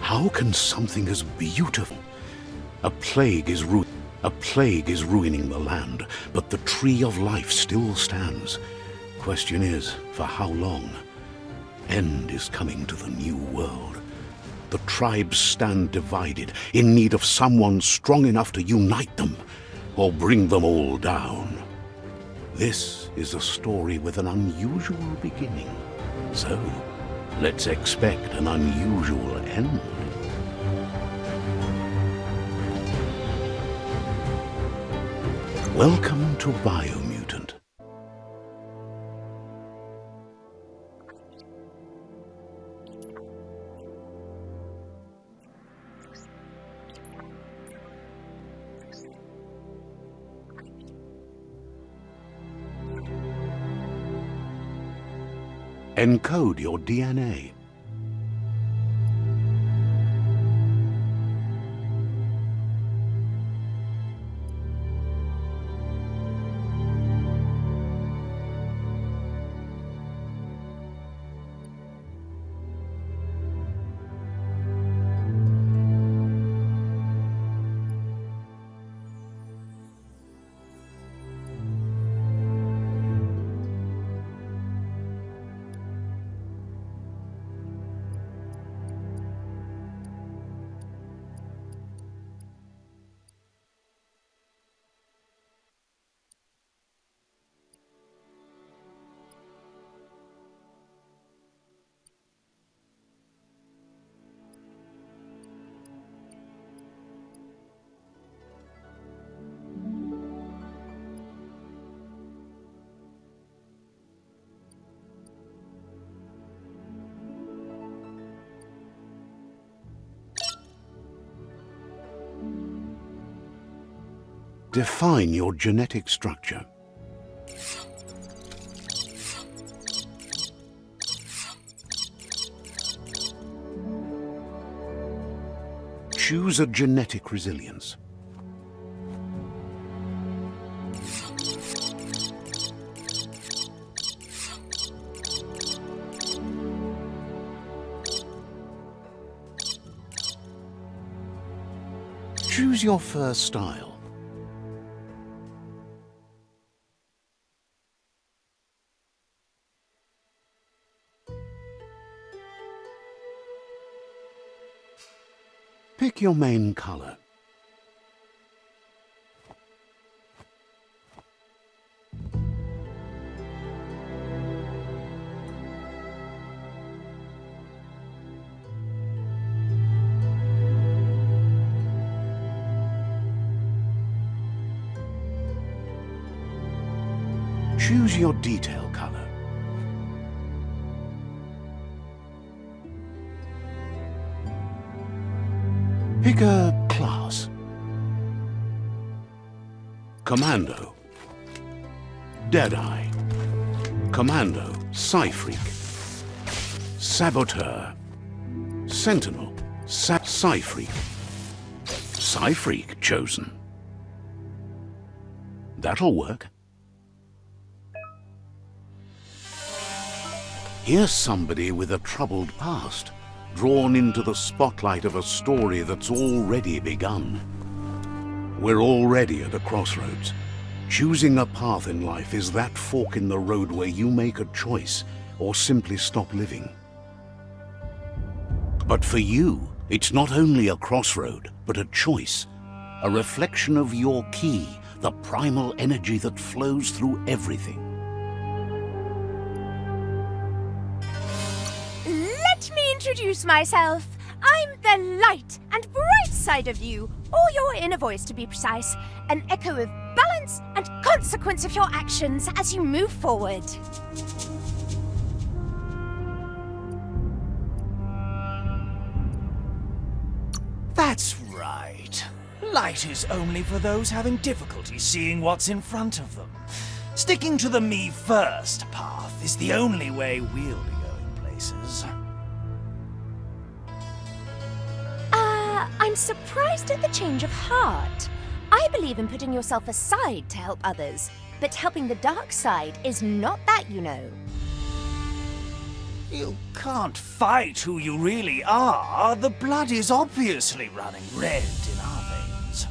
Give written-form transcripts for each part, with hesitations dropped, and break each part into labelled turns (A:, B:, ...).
A: How can something as beautiful... A plague is ruining the land, but the tree of life still stands. Question is, for how long? End is coming to the new world. The tribes stand divided, in need of someone strong enough to unite them, or bring them all down. This is a story with an unusual beginning. So, let's expect an unusual end. Welcome to Biomutant. Encode your DNA. Define your genetic structure. Choose a genetic resilience. Choose your first style. Pick your main color. Choose your detail color. Pick a class. Commando. Deadeye. Commando. Psy-Freak. Saboteur. Sentinel. Psy-Freak. Psy-Freak chosen. That'll work. Here's somebody with a troubled past, drawn into the spotlight of a story that's already begun. We're already at a crossroads. Choosing a path in life is that fork in the road where you make a choice or simply stop living. But for you, it's not only a crossroad, but a choice, a reflection of your key, the primal energy that flows through everything.
B: Let me introduce myself. I'm the light and bright side of you, or your inner voice to be precise, an echo of balance and consequence of your actions as you move forward.
C: That's right. Light is only for those having difficulty seeing what's in front of them. Sticking to the me first path is the only way we'll be going places.
B: I'm surprised at the change of heart. I believe in putting yourself aside to help others, but helping the dark side is not that, you know.
C: You can't fight who you really are. The blood is obviously running red in our veins.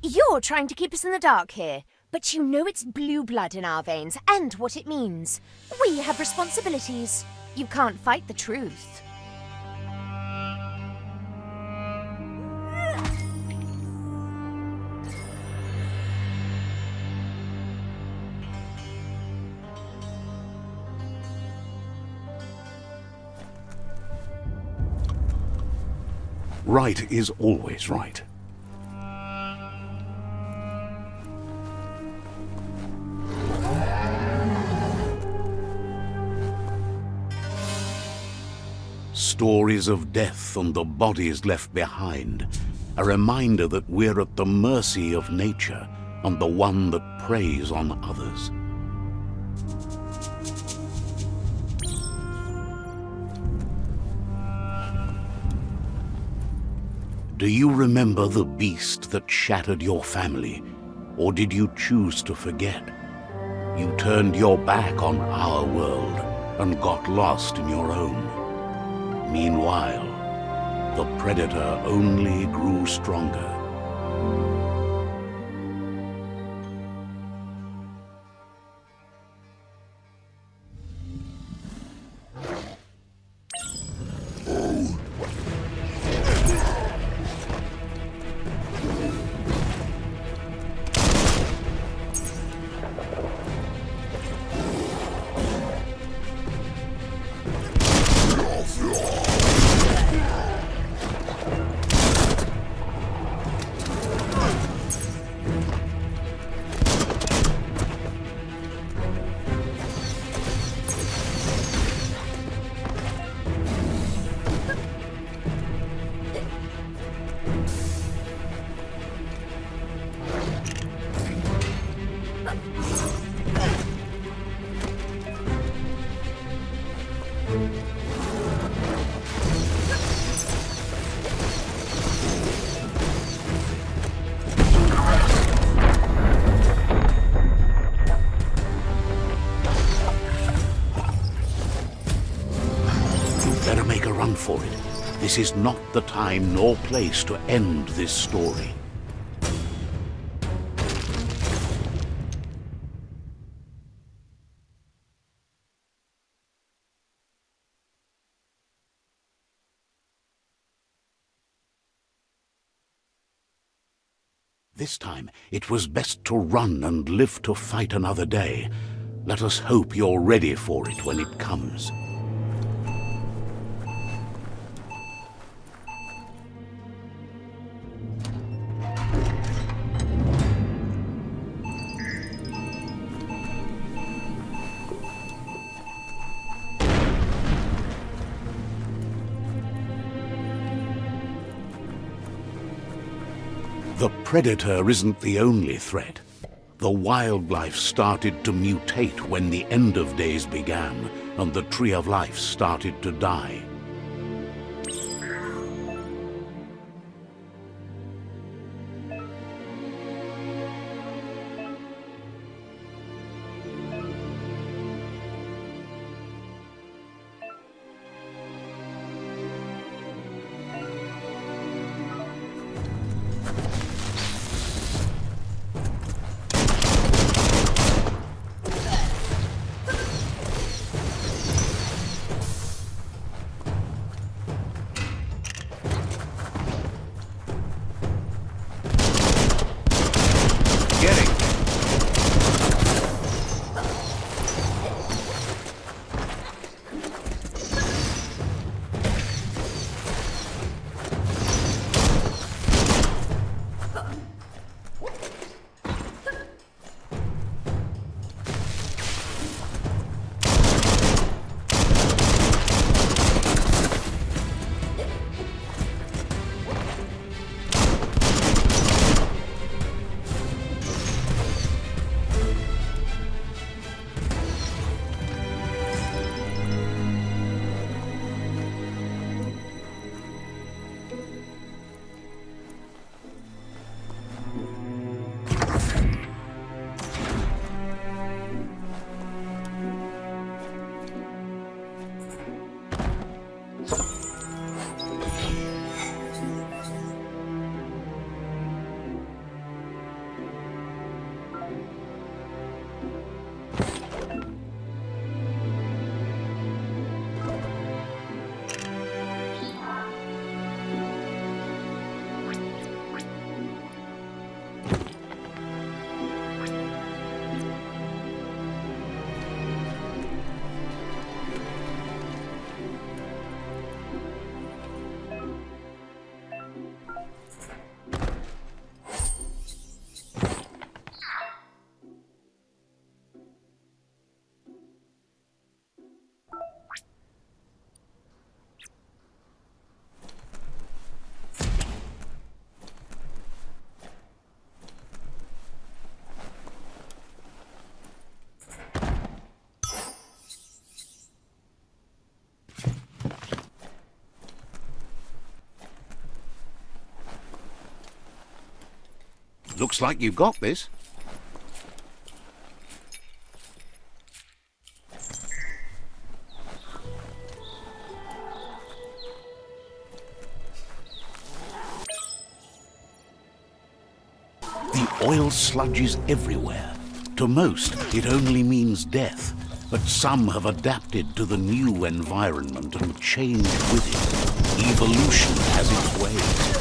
B: You're trying to keep us in the dark here, but you know it's blue blood in our veins and what it means. We have responsibilities. You can't fight the truth.
A: Right is always right. Stories of death and the bodies left behind, a reminder that we're at the mercy of nature and the one that preys on others. Do you remember the beast that shattered your family, or did you choose to forget? You turned your back on our world and got lost in your own. Meanwhile, the predator only grew stronger. For it. This is not the time nor place to end this story. This time, it was best to run and live to fight another day. Let us hope you're ready for it when it comes. The predator isn't the only threat. The wildlife started to mutate when the end of days began, and the tree of life started to die. Looks like you've got this. The oil sludges everywhere. To most, it only means death. But some have adapted to the new environment and changed with it. Evolution has its ways.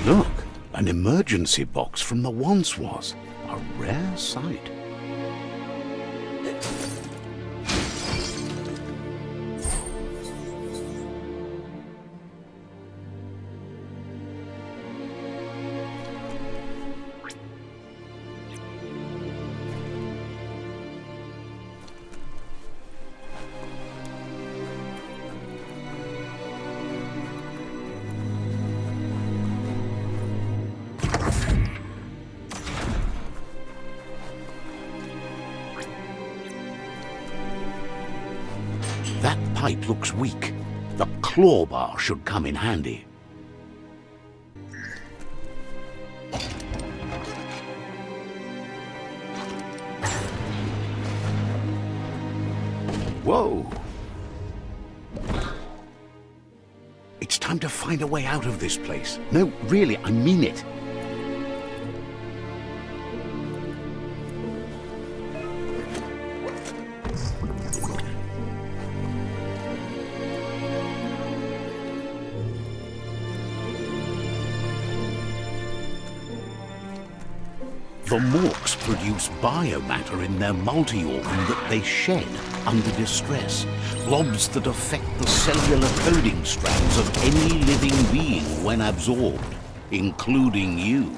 A: Look, an emergency box from the once was. A rare sight. That pipe looks weak. The claw bar should come in handy. Whoa! It's time to find a way out of this place. No, really, I mean it. The morks produce biomatter in their multi-organ that they shed under distress, blobs that affect the cellular coding strands of any living being when absorbed, including you.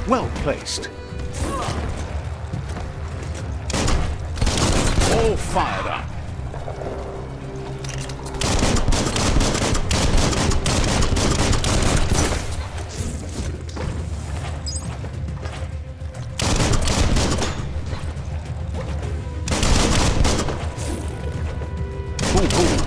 A: Well placed. All fired up. Cool, cool.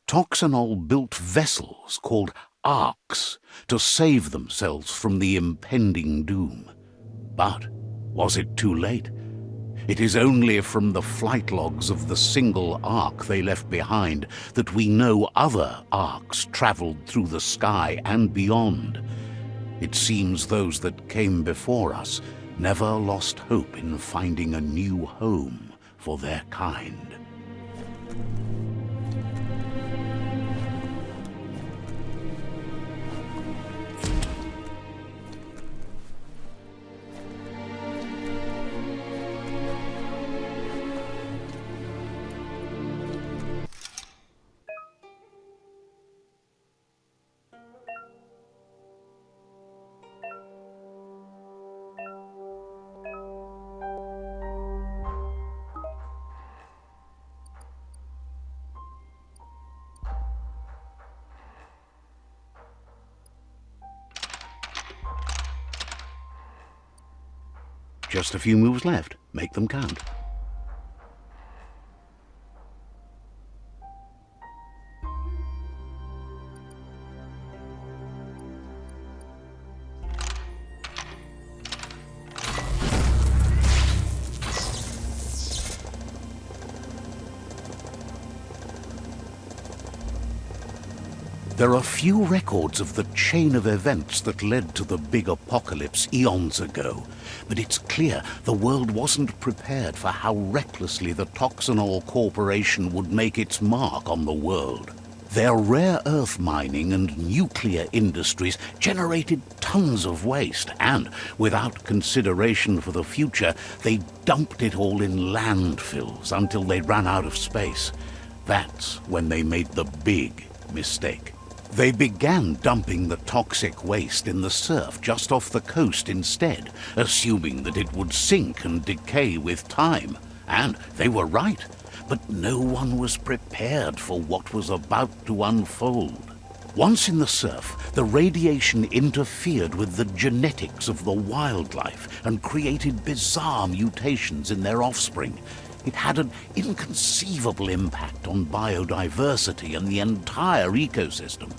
A: Toxanol built vessels called arks to save themselves from the impending doom. But was it too late? It is only from the flight logs of the single ark they left behind that we know other arks traveled through the sky and beyond. It seems those that came before us never lost hope in finding a new home for their kind. Just a few moves left. Make them count. There are few records of the chain of events that led to the big apocalypse eons ago, but it's clear the world wasn't prepared for how recklessly the Toxanol Corporation would make its mark on the world. Their rare earth mining and nuclear industries generated tons of waste, and without consideration for the future, they dumped it all in landfills until they ran out of space. That's when they made the big mistake. They began dumping the toxic waste in the surf just off the coast instead, assuming that it would sink and decay with time. And they were right. But no one was prepared for what was about to unfold. Once in the surf, the radiation interfered with the genetics of the wildlife and created bizarre mutations in their offspring. It had an inconceivable impact on biodiversity and the entire ecosystem.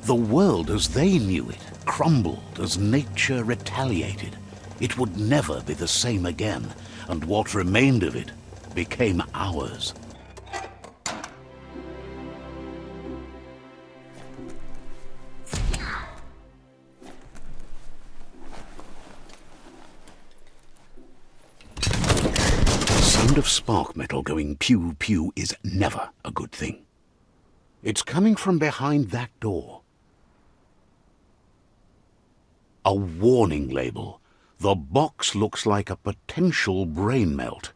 A: The world as they knew it crumbled as nature retaliated. It would never be the same again, and what remained of it became ours. The sound of spark metal going pew pew is never a good thing. It's coming from behind that door. A warning label. The box looks like a potential brain melt.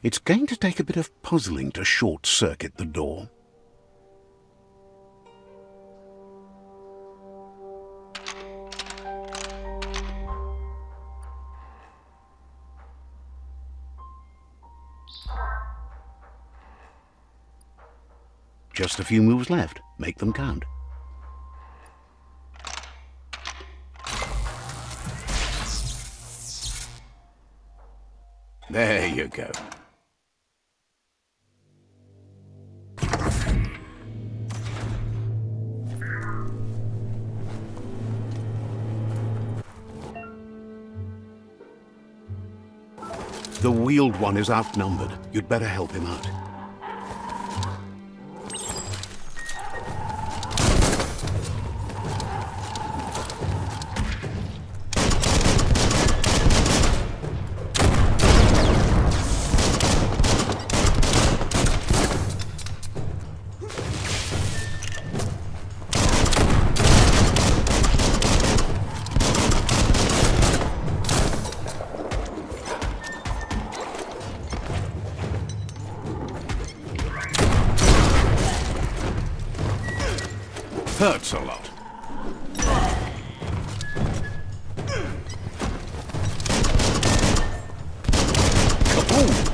A: It's going to take a bit of puzzling to short-circuit the door. Just a few moves left. Make them count. There you go. The wheeled one is outnumbered. You'd better help him out. Hurts a lot. Kaboom!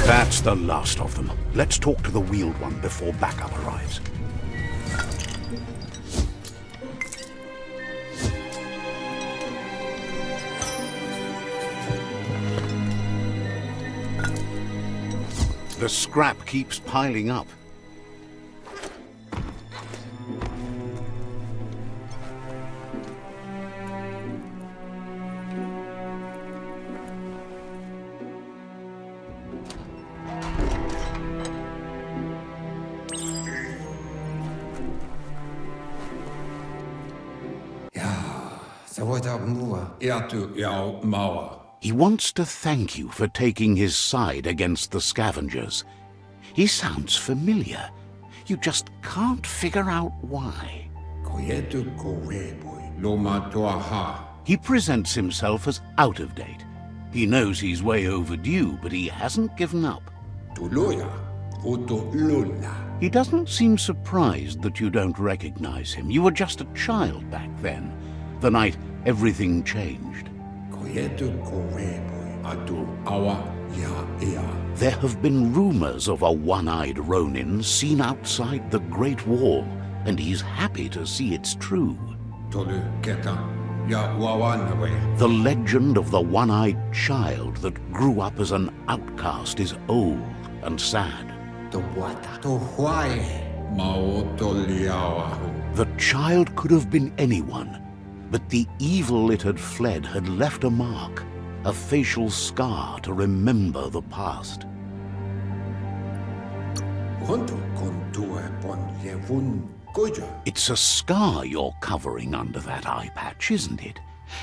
A: That's the last of them. Let's talk to the wheeled one before backup arrives. The scrap keeps piling up. He wants to thank you for taking his side against the scavengers. He sounds familiar. You just can't figure out why. He presents himself as out of date. He knows he's way overdue, but he hasn't given up. He doesn't seem surprised that you don't recognize him. You were just a child back then, the night everything changed. There have been rumors of a one-eyed Ronin seen outside the Great Wall. and he's happy to see it's true.
D: Tolu keta ya wawanwe.
A: The legend of the one-eyed child that grew up as an outcast is old and sad.
D: To wata. To huae. Maotoliawahu.
A: The child could have been anyone, but the evil it had fled had left a mark, a facial scar to remember the past.
D: Honto kontue pon yevun goja.
A: It's a scar you're covering under that eye patch, isn't it?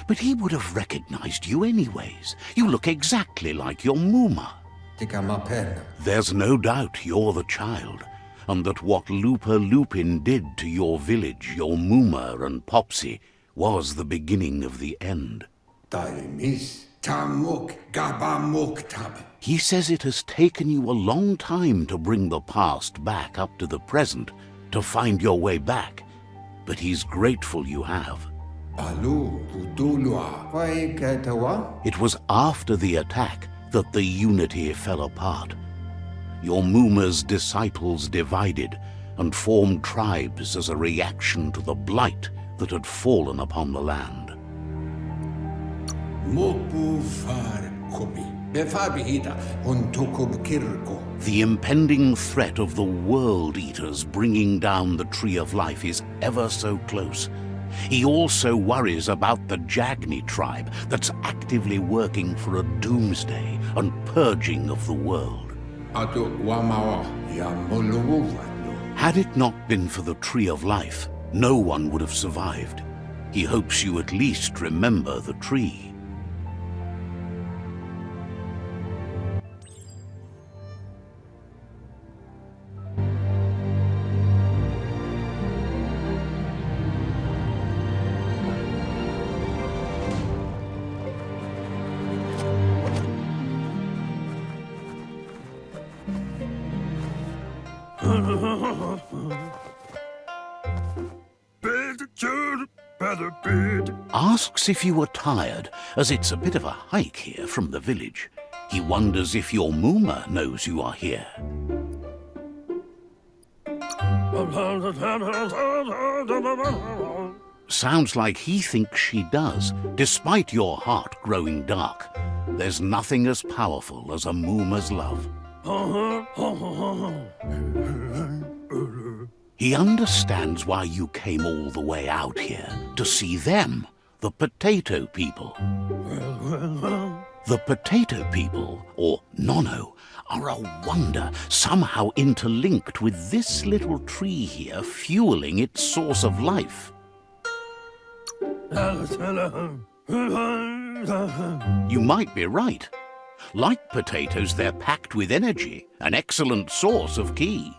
A: But he would have recognized you anyways. You look exactly like your Muma.
D: Tikamapen.
A: There's no doubt you're the child, and that what Lupa Lupin did to your village, your Muma and Popsy, was the beginning of the end.
D: Taimis. Tamuk gabamuk tab.
A: He says it has taken you a long time to bring the past back up to the present, to find your way back, but he's grateful you have.
D: Alu udulua. Wai ketawa?
A: It was after the attack that the unity fell apart. Your Muma's disciples divided and formed tribes as a reaction to the blight that had fallen upon the land.
D: Mopu far kobi. Befabihida untokub kirko.
A: The impending threat of the World Eaters bringing down the Tree of Life is ever so close. He also worries about the Jagni tribe that's actively working for a doomsday and purging of the world.
D: Atu wamawa yamuluwuvadu.
A: Had it not been for the Tree of Life, no one would have survived. He hopes you at least remember the tree. Asks if you were tired, as it's a bit of a hike here from the village. He wonders if your Muma knows you are here. Sounds like he thinks she does, despite your heart growing dark. There's nothing as powerful as a Muma's love. He understands why you came all the way out here, to see them, the potato people. The potato people, or Nono, are a wonder, somehow interlinked with this little tree here fueling its source of life. You might be right. Like potatoes, they're packed with energy, an excellent source of ki.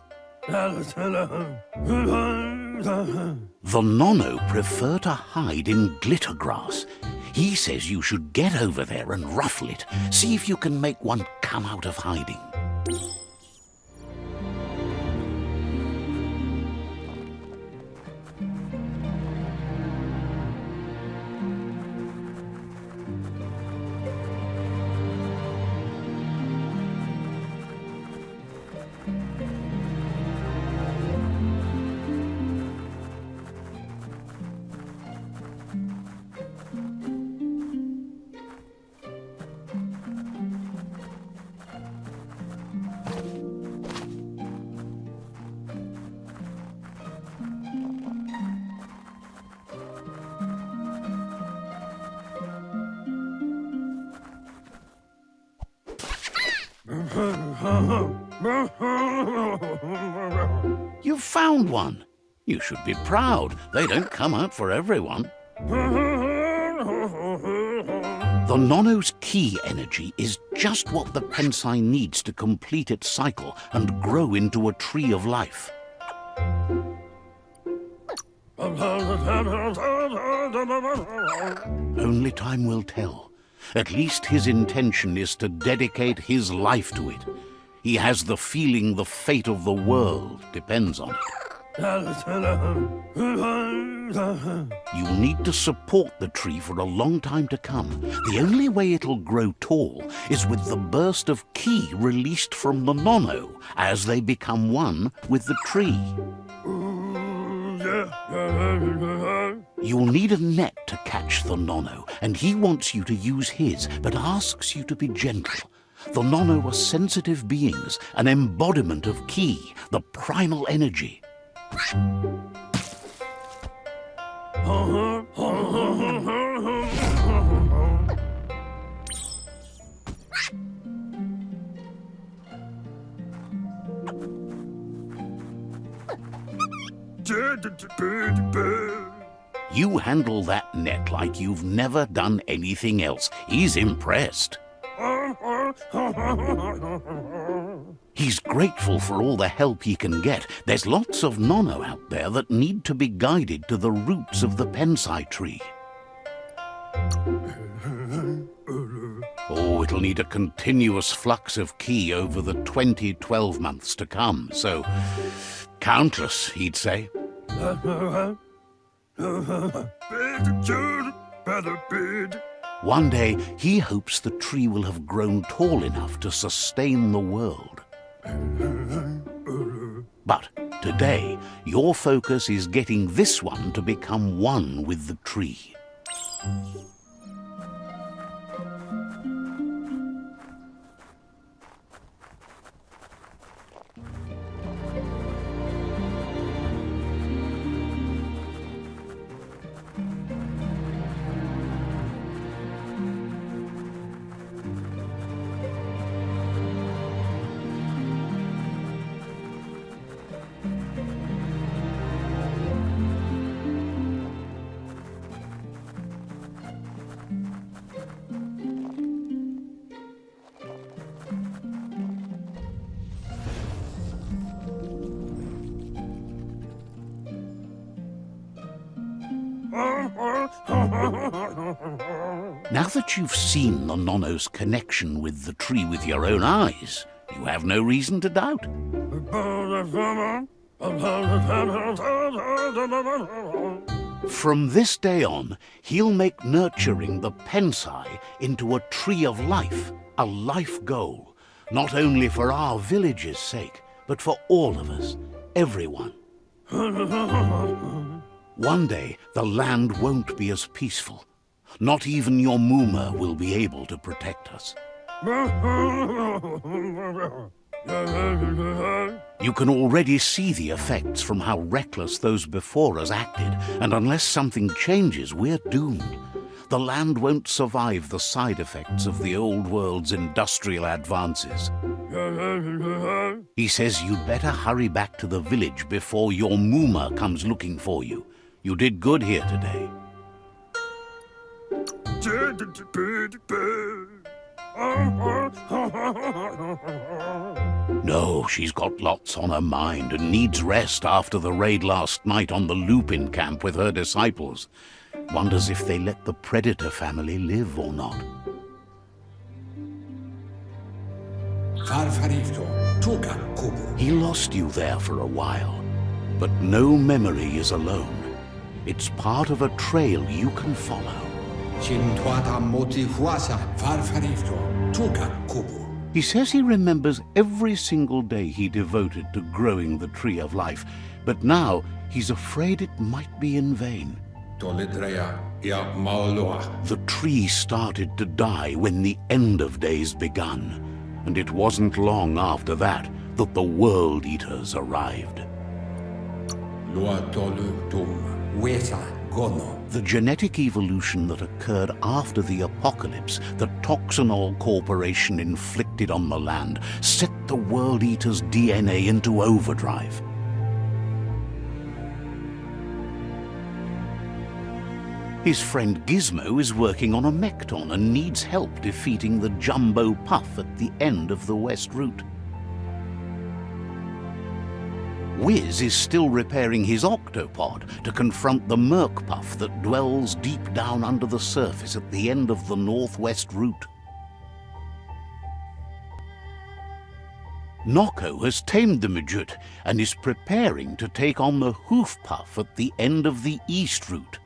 A: The Nono prefer to hide in glitter grass. He says you should get over there and ruffle it. See if you can make one come out of hiding. You found one. You should be proud. They don't come out for everyone. The Nono's ki energy is just what the Pensai needs to complete its cycle and grow into a tree of life. Only time will tell. At least his intention is to dedicate his life to it. He has the feeling the fate of the world depends on it. You'll need to support the tree for a long time to come. The only way it'll grow tall is with the burst of ki released from the Nono as they become one with the tree. You'll need a net to catch the nono, and he wants you to use his, but asks you to be gentle. The nono are sensitive beings, an embodiment of ki, the primal energy. You handle that net like you've never done anything else. He's impressed. He's grateful for all the help he can get. There's lots of nono out there that need to be guided to the roots of the pensai tree. Oh, it'll need a continuous flux of ki over the 12 months to come, so countless, he'd say. One day, he hopes the tree will have grown tall enough to sustain the world. But today, your focus is getting this one to become one with the tree. Now that you've seen the nono's connection with the tree with your own eyes, you have no reason to doubt. From this day on, he'll make nurturing the pensai into a tree of life, a life goal, not only for our village's sake, but for all of us, everyone. One day, the land won't be as peaceful. Not even your Muma will be able to protect us. You can already see the effects from how reckless those before us acted, and unless something changes, we're doomed. The land won't survive the side effects of the old world's industrial advances. He says you'd better hurry back to the village before your Muma comes looking for you. You did good here today. No, she's got lots on her mind and needs rest after the raid last night on the Lupin camp with her disciples. Wonders if they let the Predator family live or not. He lost you there for a while, but no memory is alone. It's part of a trail you can follow. He says he remembers every single day he devoted to growing the tree of life, but now he's afraid it might be in vain. The tree started to die when the end of days begun, and it wasn't long after that that the World Eaters arrived. The genetic evolution that occurred after the apocalypse that Toxanol Corporation inflicted on the land set the World Eater's DNA into overdrive. His friend Gizmo is working on a Mekton and needs help defeating the Jumbo Puff at the end of the West Route. Wiz is still repairing his octopod to confront the Merc Puff that dwells deep down under the surface at the end of the Northwest Route. Noko has tamed the Midget and is preparing to take on the Hoof Puff at the end of the East Route.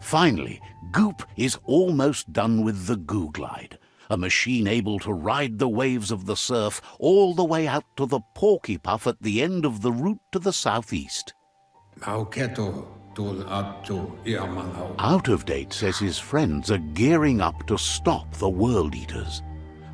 A: Finally, Goop is almost done with the Goo Glide, a machine able to ride the waves of the surf all the way out to the Porky Puff at the end of the route to the southeast.
D: Mauketo tul atu iamanau.
A: Out of Date says his friends are gearing up to stop the World Eaters.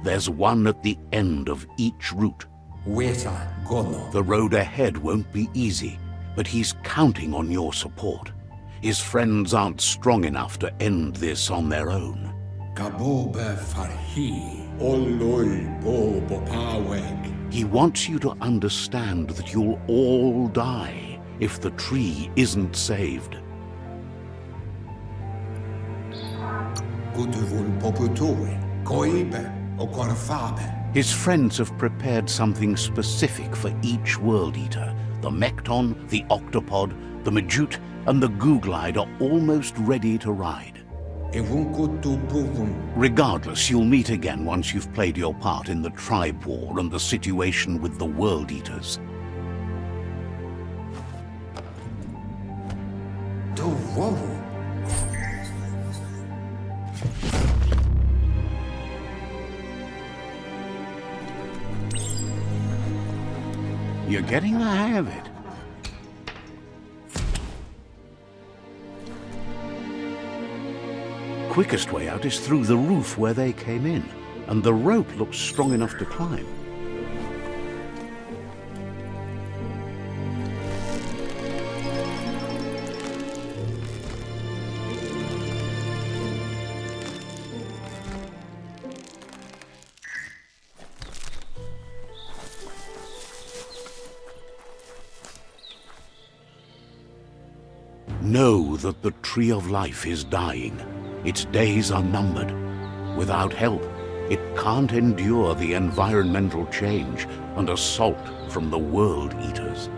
A: There's one at the end of each route.
D: Weta gono.
A: The road ahead won't be easy, but he's counting on your support. His friends aren't strong enough to end this on their own.
D: Kabobe farhi. Oloi bo bopaweg.
A: He wants you to understand that you'll all die if the tree isn't saved.
D: Guduvun poputue. Koibe o korfabe.
A: His friends have prepared something specific for each World Eater. The Mekton, the Octopod, the Majute, and the Googlide are almost ready to ride. Regardless, you'll meet again once you've played your part in the tribe war and the situation with the World Eaters. You're getting the hang of it. Quickest way out is through the roof where they came in, and the rope looks strong enough to climb. Know that the Tree of Life is dying. Its days are numbered. Without help, it can't endure the environmental change and assault from the World Eaters.